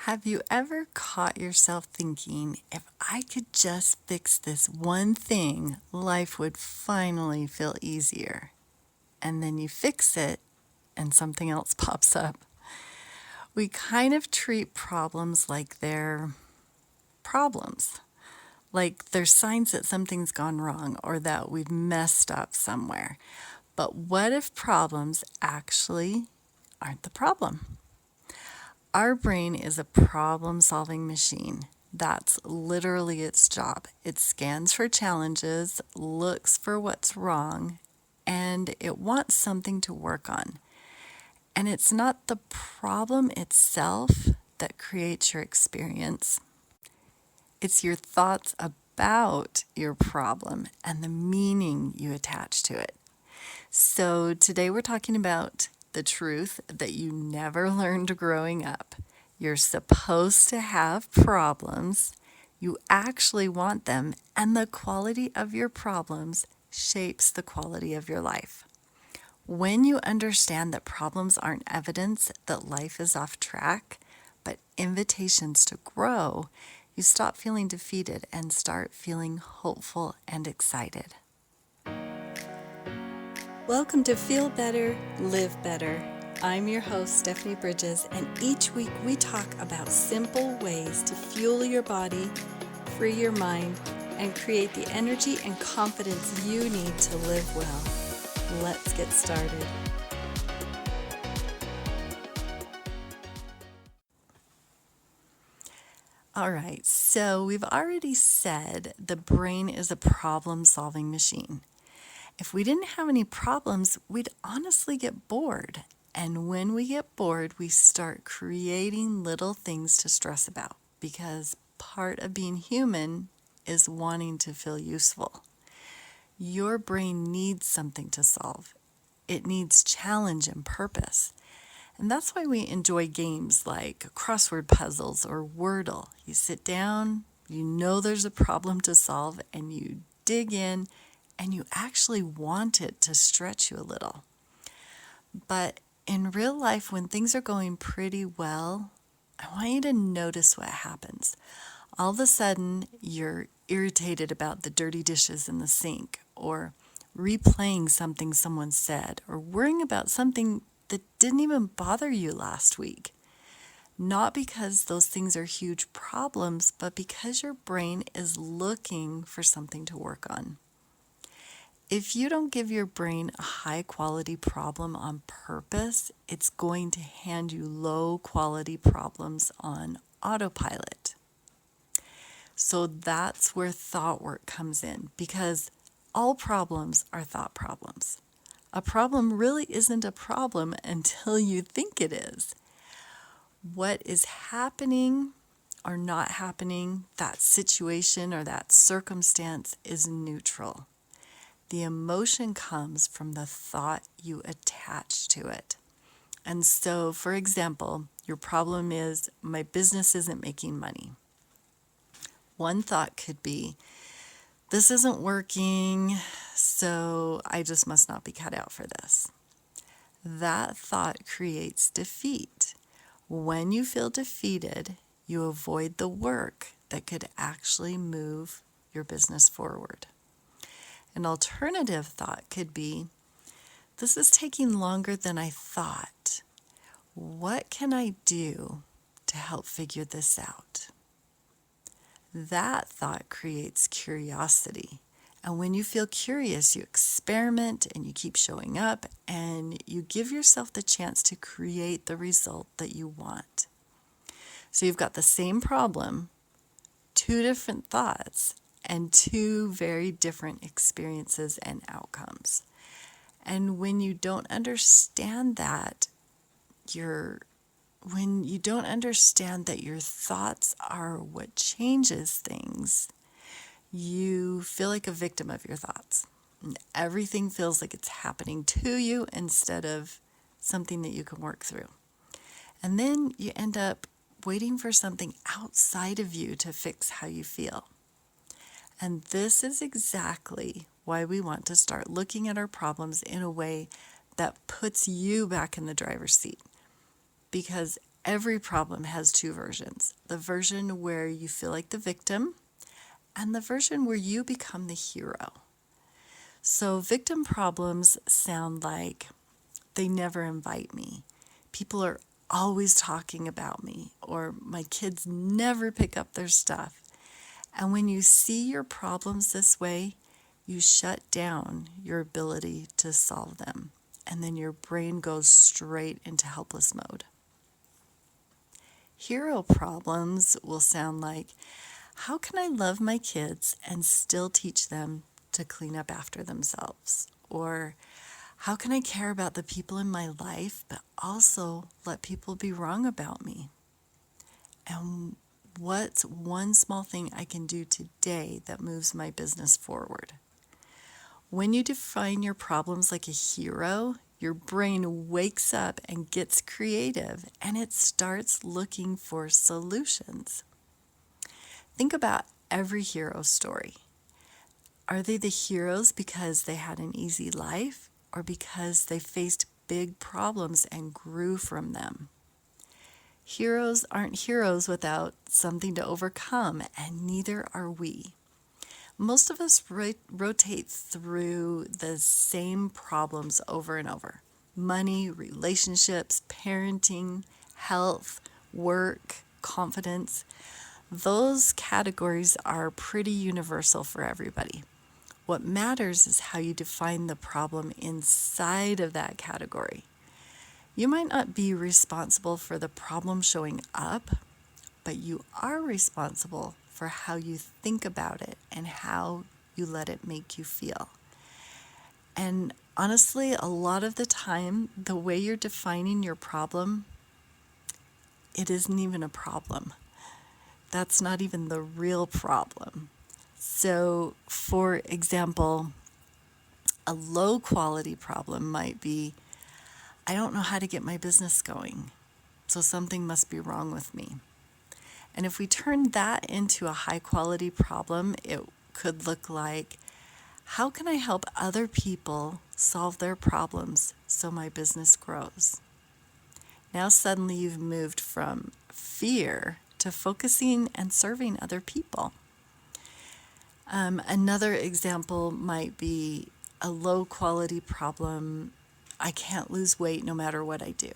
Have you ever caught yourself thinking, if I could just fix this one thing, life would finally feel easier? And then you fix it and something else pops up. We kind of treat problems like they're problems, like they're signs that something's gone wrong or that we've messed up somewhere. But what if problems actually aren't the problem? Our brain is a problem-solving machine. That's literally its job. It scans for challenges, looks for what's wrong, and it wants something to work on. And it's not the problem itself that creates your experience. It's your thoughts about your problem and the meaning you attach to it. So today we're talking about the truth that you never learned growing up. You're supposed to have problems. You actually want them, and the quality of your problems shapes the quality of your life. When you understand that problems aren't evidence that life is off track, but invitations to grow, you stop feeling defeated and start feeling hopeful and excited. Welcome to Feel Better, Live Better. I'm your host, Stephanie Bridges, and each week we talk about simple ways to fuel your body, free your mind, and create the energy and confidence you need to live well. Let's get started. All right, so we've already said the brain is a problem-solving machine. If we didn't have any problems, we'd honestly get bored. And when we get bored, we start creating little things to stress about because part of being human is wanting to feel useful. Your brain needs something to solve. It needs challenge and purpose. And that's why we enjoy games like crossword puzzles or Wordle. You sit down, you know there's a problem to solve, and you dig in, and you actually want it to stretch you a little. But in real life, when things are going pretty well, I want you to notice what happens. All of a sudden, you're irritated about the dirty dishes in the sink, or replaying something someone said, or worrying about something that didn't even bother you last week. Not because those things are huge problems, but because your brain is looking for something to work on. If you don't give your brain a high-quality problem on purpose, it's going to hand you low-quality problems on autopilot. So that's where thought work comes in, because all problems are thought problems. A problem really isn't a problem until you think it is. What is happening or not happening, that situation or that circumstance is neutral. The emotion comes from the thought you attach to it. And so, for example, your problem is, my business isn't making money. One thought could be, this isn't working, so I just must not be cut out for this. That thought creates defeat. When you feel defeated, you avoid the work that could actually move your business forward. An alternative thought could be, this is taking longer than I thought. What can I do to help figure this out? That thought creates curiosity. And when you feel curious, you experiment and you keep showing up and you give yourself the chance to create the result that you want. So you've got the same problem, two different thoughts, and two very different experiences and outcomes. And when you don't understand that, your thoughts are what changes things, you feel like a victim of your thoughts. And everything feels like it's happening to you instead of something that you can work through. And then you end up waiting for something outside of you to fix how you feel. And this is exactly why we want to start looking at our problems in a way that puts you back in the driver's seat. Because Every problem has two versions: the version where you feel like the victim and the version where you become the hero. So, victim problems sound like they never invite me, people are always talking about me, or my kids never pick up their stuff. And when you see your problems this way, you shut down your ability to solve them, and then your brain goes straight into helpless mode. Hero problems will sound like, how can I love my kids and still teach them to clean up after themselves? Or how can I care about the people in my life but also let people be wrong about me? And what's one small thing I can do today that moves my business forward? When you define your problems like a hero, your brain wakes up and gets creative, and it starts looking for solutions. Think about every hero story. Are they the heroes because they had an easy life, or because they faced big problems and grew from them? Heroes aren't heroes without something to overcome, and neither are we. Most of us rotate through the same problems over and over: money, relationships, parenting, health, work, confidence. Those categories are pretty universal for everybody. What matters is how you define the problem inside of that category. You might not be responsible for the problem showing up, but you are responsible for how you think about it and how you let it make you feel. And honestly, a lot of the time, the way you're defining your problem, it isn't even a problem. That's not even the real problem. So, for example, a low quality problem might be, I don't know how to get my business going, so something must be wrong with me. And if we turn that into a high quality problem, it could look like, how can I help other people solve their problems so my business grows? Now suddenly you've moved from fear to focusing and serving other people. Another example might be a low quality problem. I can't lose weight no matter what I do.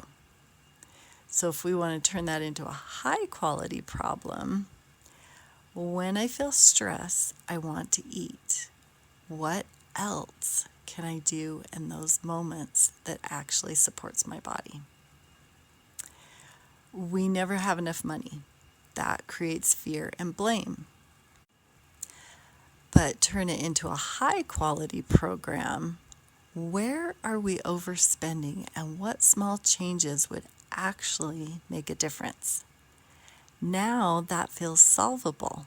So if we want to turn that into a high quality problem, when I feel stress, I want to eat. What else can I do in those moments that actually supports my body? We never have enough money. That creates fear and blame. But turn it into a high quality program. Where are we overspending, and what small changes would actually make a difference? Now that feels solvable.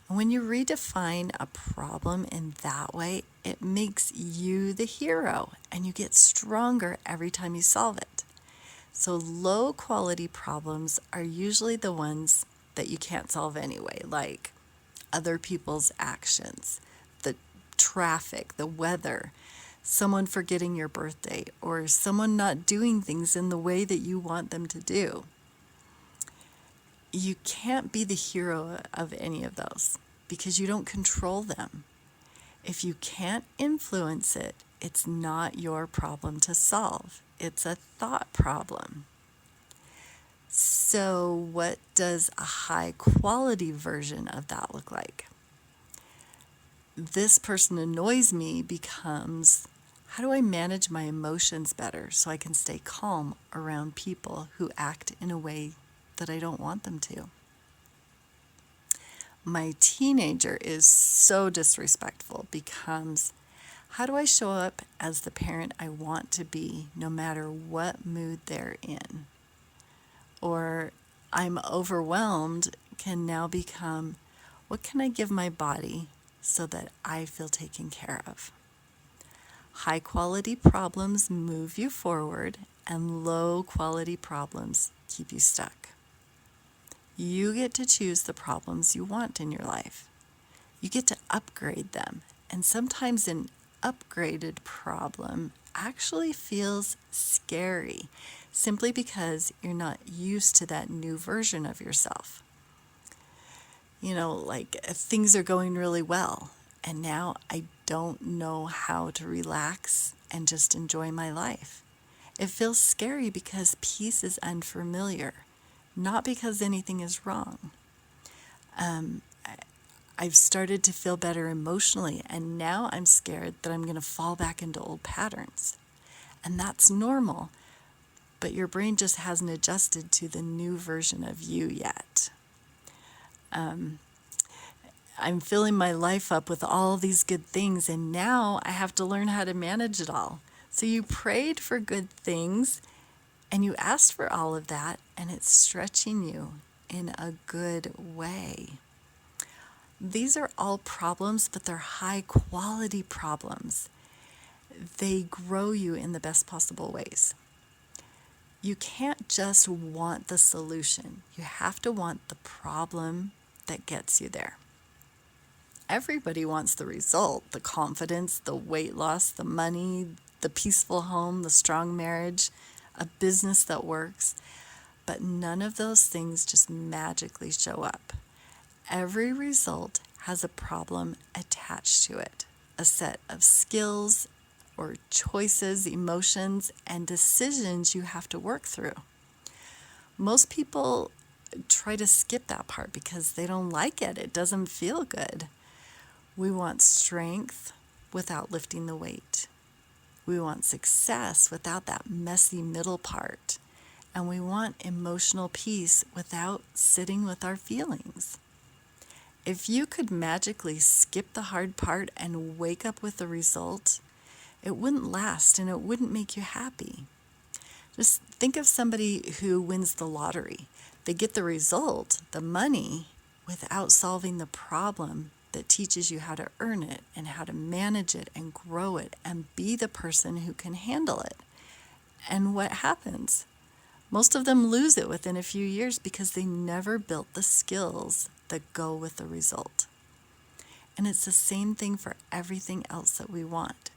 And when you redefine a problem in that way, it makes you the hero, and you get stronger every time you solve it. So low quality problems are usually the ones that you can't solve anyway, like other people's actions, the traffic, the weather, someone forgetting your birthday, or someone not doing things in the way that you want them to do. You can't be the hero of any of those because you don't control them. If you can't influence it, it's not your problem to solve. It's a thought problem. So what does a high quality version of that look like? This person annoys me becomes, how do I manage my emotions better so I can stay calm around people who act in a way that I don't want them to? My teenager is so disrespectful becomes, how do I show up as the parent I want to be no matter what mood they're in? Or I'm overwhelmed can now become, what can I give my body so that I feel taken care of? High quality problems move you forward, and low quality problems keep you stuck. You get to choose the problems you want in your life. You get to upgrade them, and sometimes an upgraded problem actually feels scary simply because you're not used to that new version of yourself. Like things are going really well, and now I don't know how to relax and just enjoy my life. It feels scary because peace is unfamiliar, not because anything is wrong. I've started to feel better emotionally, and now I'm scared that I'm going to fall back into old patterns. And that's normal, but your brain just hasn't adjusted to the new version of you yet. I'm filling my life up with all these good things, and now I have to learn how to manage it all. So you prayed for good things, and you asked for all of that, and it's stretching you in a good way. These are all problems, but they're high quality problems. They grow you in the best possible ways. You can't just want the solution. You have to want the problem that gets you there. Everybody wants the result, the confidence, the weight loss, the money, the peaceful home, the strong marriage, a business that works. But none of those things just magically show up. Every result has a problem attached to it, a set of skills or choices, emotions, and decisions you have to work through. Most people try to skip that part because they don't like it. It doesn't feel good. We want strength without lifting the weight. We want success without that messy middle part. And we want emotional peace without sitting with our feelings. If you could magically skip the hard part and wake up with the result, it wouldn't last and it wouldn't make you happy. Just think of somebody who wins the lottery. They get the result, the money, without solving the problem that teaches you how to earn it and how to manage it and grow it and be the person who can handle it. And what happens? Most of them lose it within a few years because they never built the skills that go with the result. And it's the same thing for everything else that we want.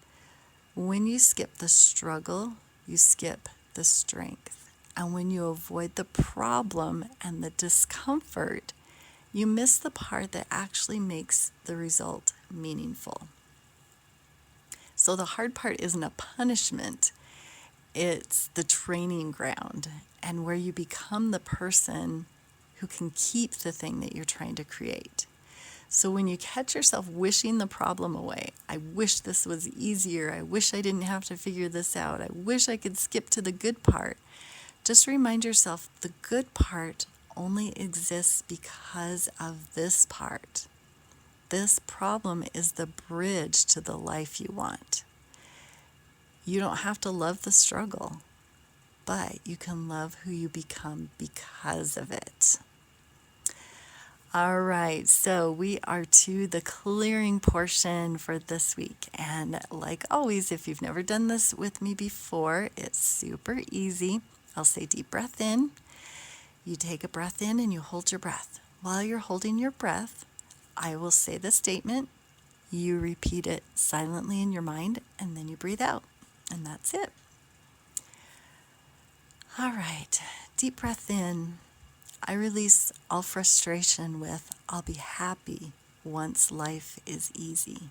When you skip the struggle, you skip the strength. And when you avoid the problem and the discomfort, you miss the part that actually makes the result meaningful. So the hard part isn't a punishment. It's the training ground and where you become the person who can keep the thing that you're trying to create. So when you catch yourself wishing the problem away, I wish this was easier, I wish I didn't have to figure this out, I wish I could skip to the good part, just remind yourself the good part only exists because of this part. This problem is the bridge to the life you want. You don't have to love the struggle, but you can love who you become because of it. All right, so we are to the clearing portion for this week. And like always, if you've never done this with me before, it's super easy. I'll say deep breath in. You take a breath in and you hold your breath. While you're holding your breath, I will say the statement. You repeat it silently in your mind, and then you breathe out. And that's it. All right, deep breath in. I release all frustration with, I'll be happy once life is easy.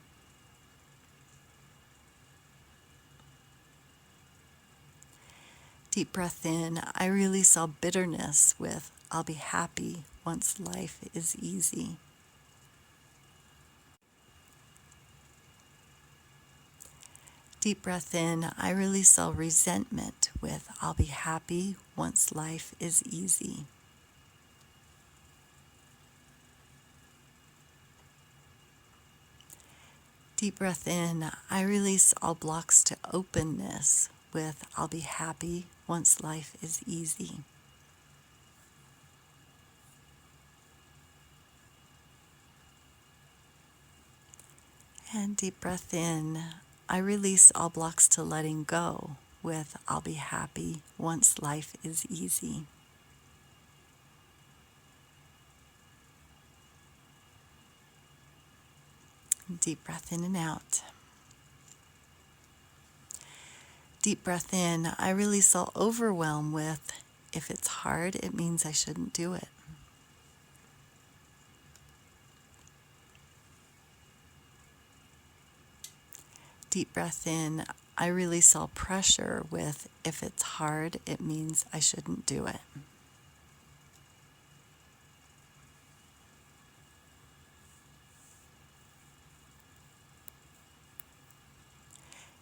Deep breath in. I release all bitterness with, I'll be happy once life is easy. Deep breath in. I release all resentment with, I'll be happy once life is easy. Deep breath in. I release all blocks to openness with, I'll be happy once life is easy. And deep breath in. I release all blocks to letting go with, I'll be happy once life is easy. Deep breath in and out. Deep breath in. I release all overwhelm with, if it's hard, it means I shouldn't do it. Deep breath in. I release all pressure with, if it's hard, it means I shouldn't do it.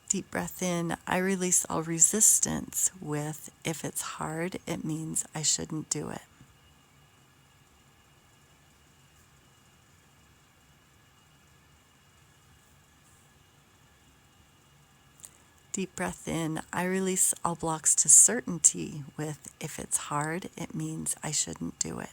Deep breath in. I release all resistance with, if it's hard, it means I shouldn't do it. Deep breath in. I release all blocks to certainty with, if it's hard, it means I shouldn't do it.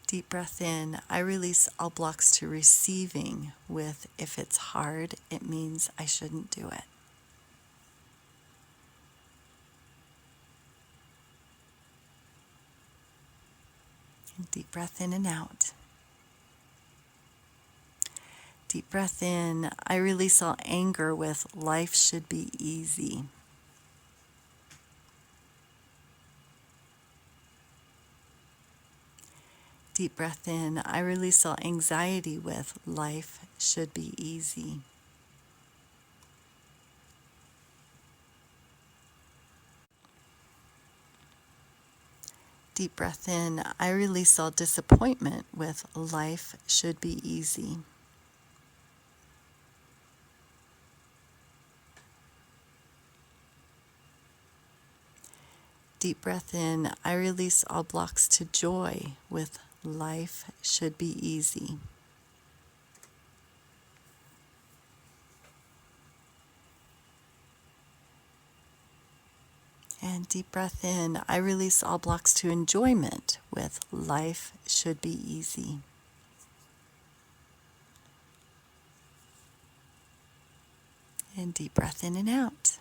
Deep breath in. I release all blocks to receiving with, if it's hard, it means I shouldn't do it. And deep breath in and out. Deep breath in. I release all anger with, life should be easy. Deep breath in. I release all anxiety with, life should be easy. Deep breath in. I release all disappointment with, life should be easy. Deep breath in. I release all blocks to joy with, life should be easy. And deep breath in. I release all blocks to enjoyment with, life should be easy. And deep breath in and out.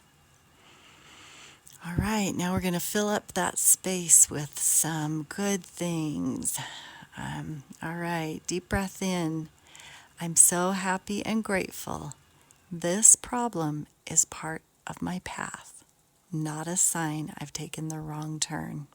All right, now we're going to fill up that space with some good things. All right, deep breath in. I'm so happy and grateful. This problem is part of my path, not a sign I've taken the wrong turn.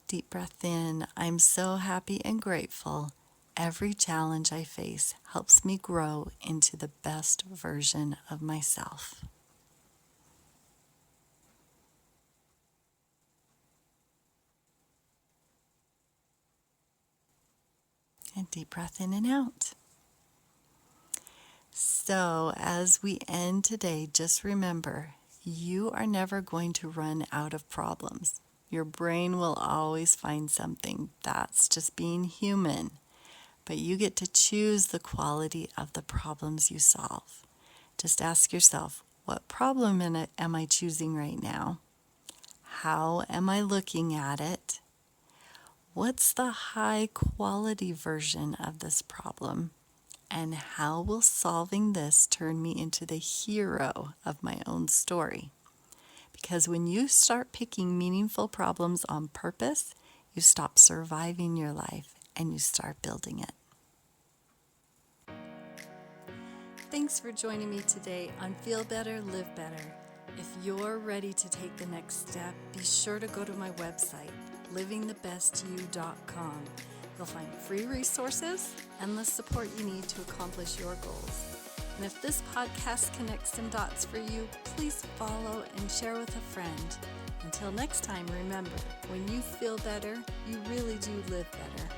Deep breath in. I'm so happy and grateful. Every challenge I face helps me grow into the best version of myself. And deep breath in and out. So, as we end today, just remember, you are never going to run out of problems. Your brain will always find something. That's just being human. But you get to choose the quality of the problems you solve. Just ask yourself, what problem am I choosing right now? How am I looking at it? What's the high quality version of this problem? And how will solving this turn me into the hero of my own story? Because when you start picking meaningful problems on purpose, you stop surviving your life and you start building it. Thanks for joining me today on Feel Better, Live Better. If you're ready to take the next step, be sure to go to my website, livingthebestyou.com. You'll find free resources and the support you need to accomplish your goals. And if this podcast connects some dots for you, please follow and share with a friend. Until next time, remember, when you feel better, you really do live better.